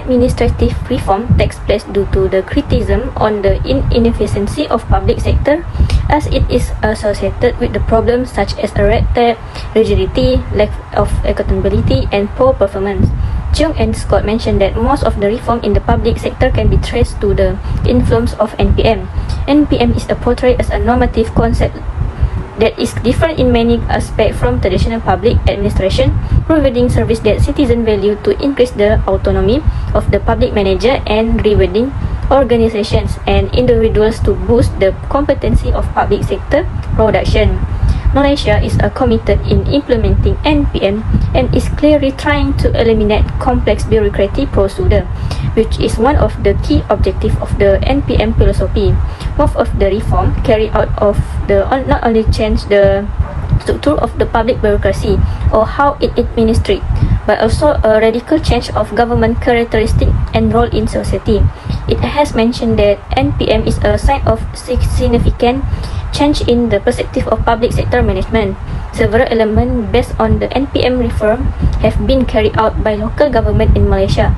administrative reform takes place due to the criticism on the inefficiency of public sector, as it is associated with the problems such as red tape, rigidity, lack of accountability, and poor performance. Chung and Scott mentioned that most of the reform in the public sector can be traced to the influence of NPM. NPM is portrayed as a normative concept that is different in many aspects from traditional public administration, providing service that citizens value to increase the autonomy of the public manager and rewarding organizations and individuals to boost the competency of public sector production. Malaysia is committed in implementing NPM and is clearly trying to eliminate complex bureaucratic procedure, which is one of the key objectives of the NPM philosophy. Most of the reform carried out of the not only change the structure of the public bureaucracy or how it administered, but also a radical change of government characteristic and role in society. It has mentioned that NPM is a sign of significant change in the perspective of public sector management. Several elements based on the NPM reform have been carried out by local government in Malaysia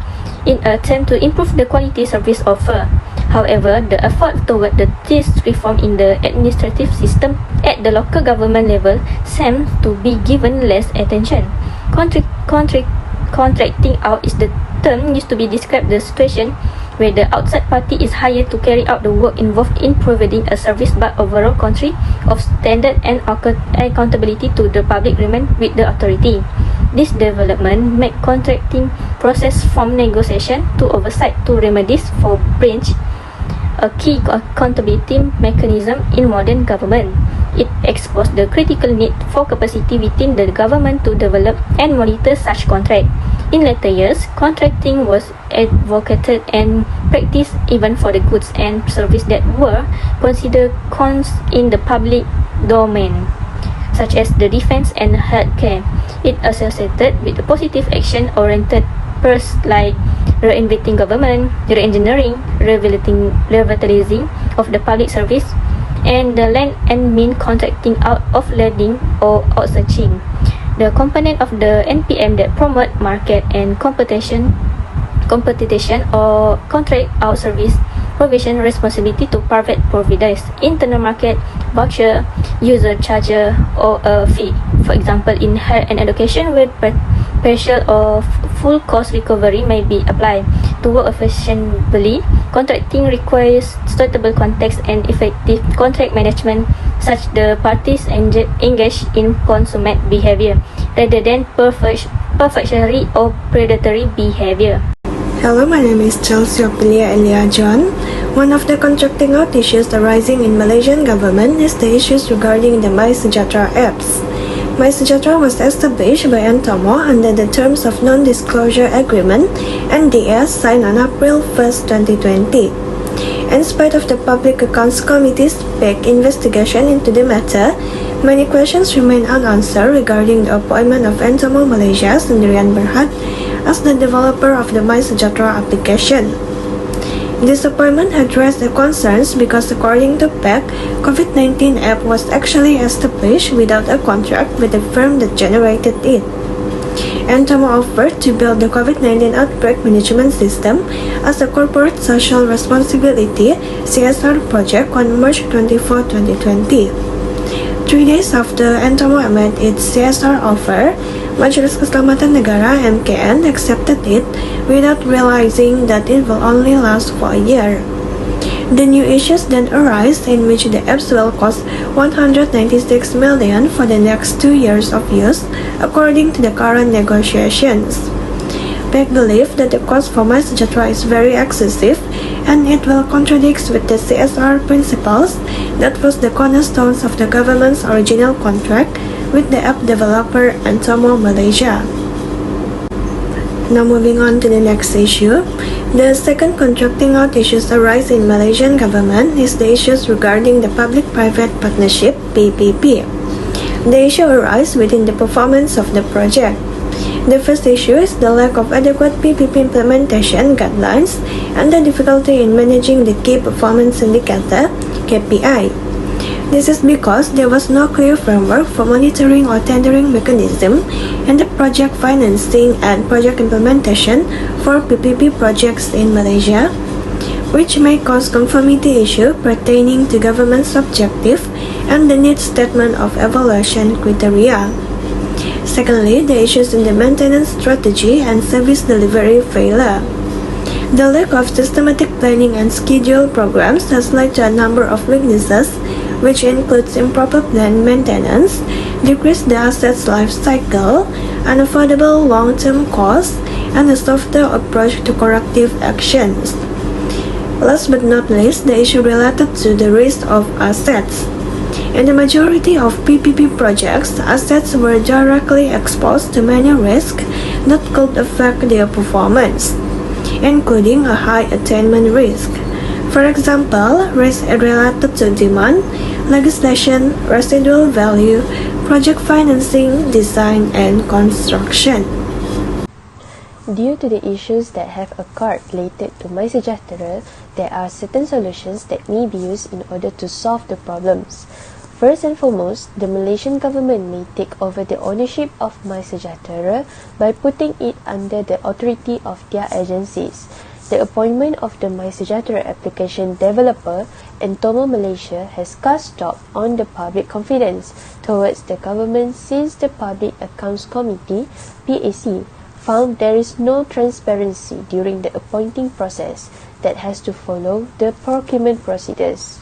in an attempt to improve the quality service offered. However, the effort toward this reform in the administrative system at the local government level seems to be given less attention. Contracting out is the term used to be describe the situation where the outside party is hired to carry out the work involved in providing a service, but overall control of standard and accountability to the public remain with the authority. This development make contracting process from negotiation to oversight to remedies for breach a key accountability mechanism in modern government. It exposed the critical need for capacity within the government to develop and monitor such contract. In later years, contracting was advocated and practiced even for the goods and services that were considered cons in the public domain, such as the defense and healthcare. It associated with the positive action-oriented purpose like reinventing government, re-engineering, revitalizing of the public service, and the land and mean contracting out of lending or outsourcing. The component of the NPM that promote market and competition or contract out service provision responsibility to private providers, internal market, voucher, user charger, or a fee. For example, in higher and education, where partial or full cost recovery may be applied. To work efficiently, contracting requires suitable context and effective contract management, such the parties engage in consummate behavior rather than perfectionary or predatory behavior. Hello, my name is Chelsea Ophelia Elia John. One of the contracting out issues arising in Malaysian government is the issues regarding the MySejahtera apps. MySejahtera was established by Antomo under the terms of non-disclosure agreement (NDS) signed on April 1, 2020. In spite of the Public Accounts Committee's big investigation into the matter, many questions remain unanswered regarding the appointment of Antomo Malaysia Sendirian Berhad as the developer of the MySejahtera application. This appointment had raised the concerns because, according to PAC, COVID-19 app was actually established without a contract with the firm that generated it. Antomo offered to build the COVID-19 outbreak management system as a corporate social responsibility (CSR) project on March 24, 2020. 3 days after Antomo made its CSR offer, Majelis Keselamatan Negara (MKN) accepted it without realizing that it will only last for a year. The new issues then arise, in which the apps will cost 196 million for the next 2 years of use, according to the current negotiations. PAC believe that the cost for MySejahtera is very excessive, and it will contradict with the CSR principles that was the cornerstones of the government's original contract with the app developer Antomo Malaysia. Now moving on to the next issue. The second contracting out issues arise in Malaysian government is the issues regarding the public-private partnership (PPP). The issue arises within the performance of the project. The first issue is the lack of adequate PPP implementation guidelines and the difficulty in managing the key performance indicator (KPI). This is because there was no clear framework for monitoring or tendering mechanism in the project financing and project implementation for PPP projects in Malaysia, which may cause conformity issue pertaining to government's objective and the needs statement of evaluation criteria. Secondly, the issues in the maintenance strategy and service delivery failure. The lack of systematic planning and schedule programs has led to a number of weaknesses, which includes improper planned maintenance, decreased the asset's life cycle, unaffordable long-term costs, and a softer approach to corrective actions. Last but not least, the issue related to the risk of assets. In the majority of PPP projects, assets were directly exposed to many risks that could affect their performance, including a high attainment risk. For example, risks related to demand, legislation, residual value, project financing, design, and construction. Due to the issues that have occurred related to MySejahtera, there are certain solutions that may be used in order to solve the problems. First and foremost, the Malaysian government may take over the ownership of MySejahtera by putting it under the authority of their agencies. The appointment of the MySejahtera application developer Entomo Malaysia has cast doubt on the public confidence towards the government since the Public Accounts Committee (PAC) found there is no transparency during the appointing process that has to follow the procurement procedures.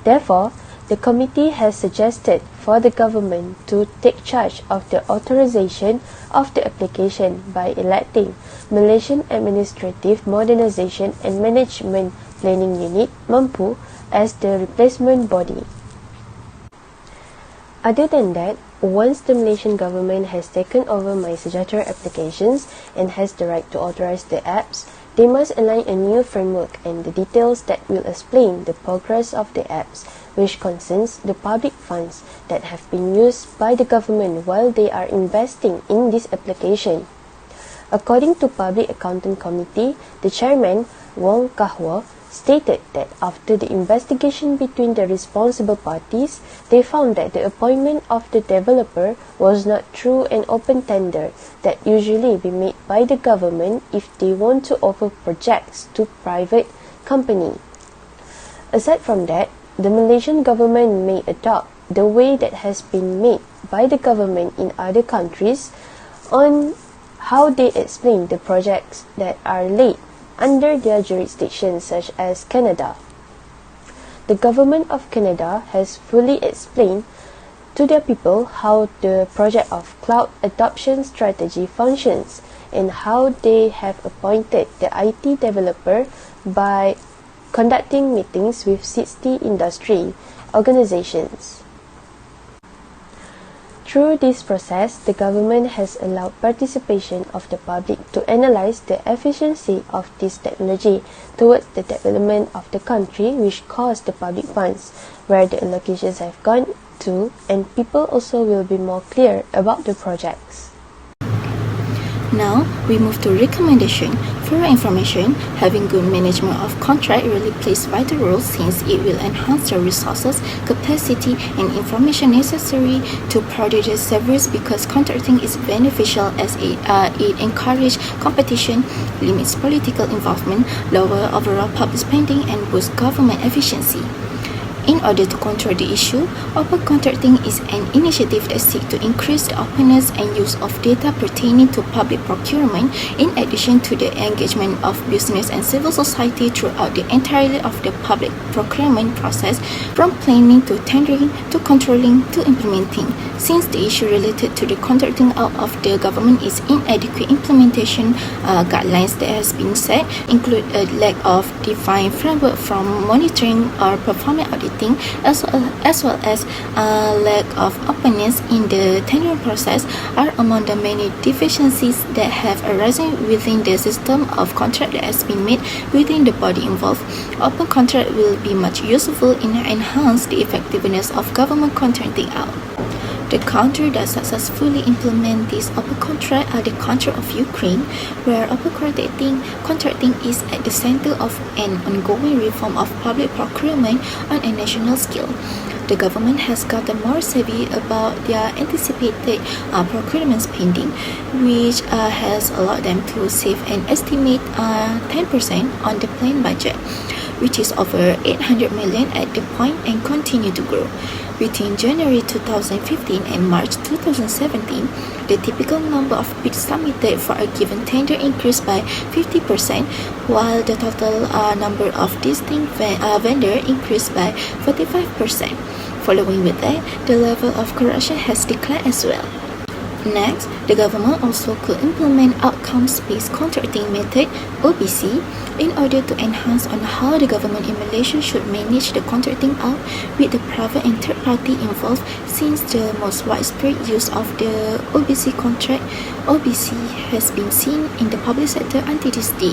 Therefore, the committee has suggested for the government to take charge of the authorization of the application by electing Malaysian Administrative Modernisation and Management Planning Unit (MAMPU) as the replacement body. Other than that, once the Malaysian government has taken over MySejahtera applications and has the right to authorize the apps, they must align a new framework and the details that will explain the progress of the apps, which concerns the public funds that have been used by the government while they are investing in this application. According to Public Accounting Committee, the chairman, Wong Kah-Wah, stated that after the investigation between the responsible parties, they found that the appointment of the developer was not through an open tender that usually be made by the government if they want to offer projects to private company. Aside from that, the Malaysian government may adopt the way that has been made by the government in other countries on how they explain the projects that are laid under their jurisdiction, such as Canada. The government of Canada has fully explained to their people how the project of cloud adoption strategy functions and how they have appointed the IT developer by conducting meetings with 60 industry organizations. Through this process, the government has allowed participation of the public to analyze the efficiency of this technology towards the development of the country, which costs the public funds, where the allocations have gone to, and people also will be more clear about the projects. Now, we move to recommendation. For your information, having good management of contract really plays vital role since it will enhance the resources, capacity, and information necessary to produce the service because contracting is beneficial as it encourages competition, limits political involvement, lower overall public spending, and boosts government efficiency. In order to control the issue, open contracting is an initiative that seeks to increase the openness and use of data pertaining to public procurement in addition to the engagement of business and civil society throughout the entirety of the public procurement process, from planning to tendering to controlling to implementing. Since the issue related to the contracting out of the government is inadequate implementation guidelines that has been set, include a lack of defined framework from monitoring or performing auditing, as well as a lack of openness in the tendering process, are among the many deficiencies that have arisen within the system of contract that has been made within the body involved. Open contract will be much useful in enhance the effectiveness of government contracting out. The country that successfully implement this open contract are the country of Ukraine, where open contracting is at the center of an ongoing reform of public procurement on a national scale. the government has gotten more savvy about their anticipated procurement spending, which has allowed them to save an estimate 10% on the planned budget, which is over 800 million at the point and continue to grow. Between January 2015 and March 2017, the typical number of bids submitted for a given tender increased by 50%, while the total number of distinct vendors increased by 45%. Following with that, the level of corruption has declined as well. Next, the government also could implement outcomes-based contracting method (OBC) in order to enhance on how the government in Malaysia should manage the contracting out with the private and third party involved, since the most widespread use of the OBC contract (OBC) has been seen in the public sector until this day.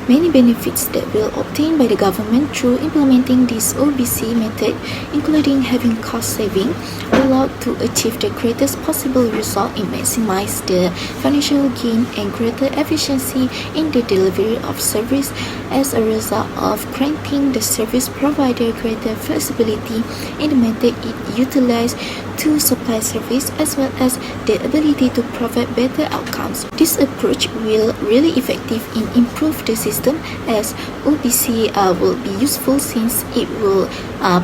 Many benefits that will obtained by the government through implementing this OBC method, including having cost saving, allowed to achieve the greatest possible result in maximize the financial gain and greater efficiency in the delivery of service as a result of granting the service provider greater flexibility in the method it utilized to supply service, as well as the ability to provide better outcomes. This approach will really effective in improve the system, as OBC will be useful since it will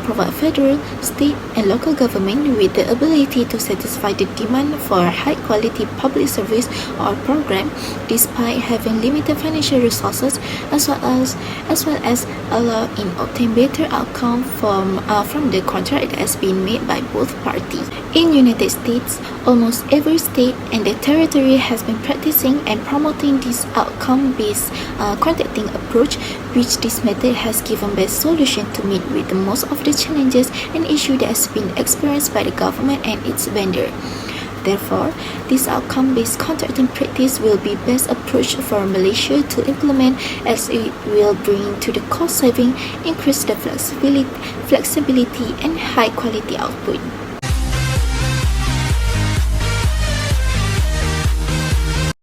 provide federal, state and local government with the ability to satisfy the demand for high quality public service or program despite having limited financial resources, as well as allow in obtain better outcome from the contract that has been made by both parties. In United States, almost every state and the territory has been practicing and promoting this outcome-based contracting approach, which this method has given best solution to meet with the most of the challenges and issues that has been experienced by the government and its vendor. Therefore, this outcome-based contracting practice will be best approach for Malaysia to implement, as it will bring to the cost saving, increase the flexibility and high quality output.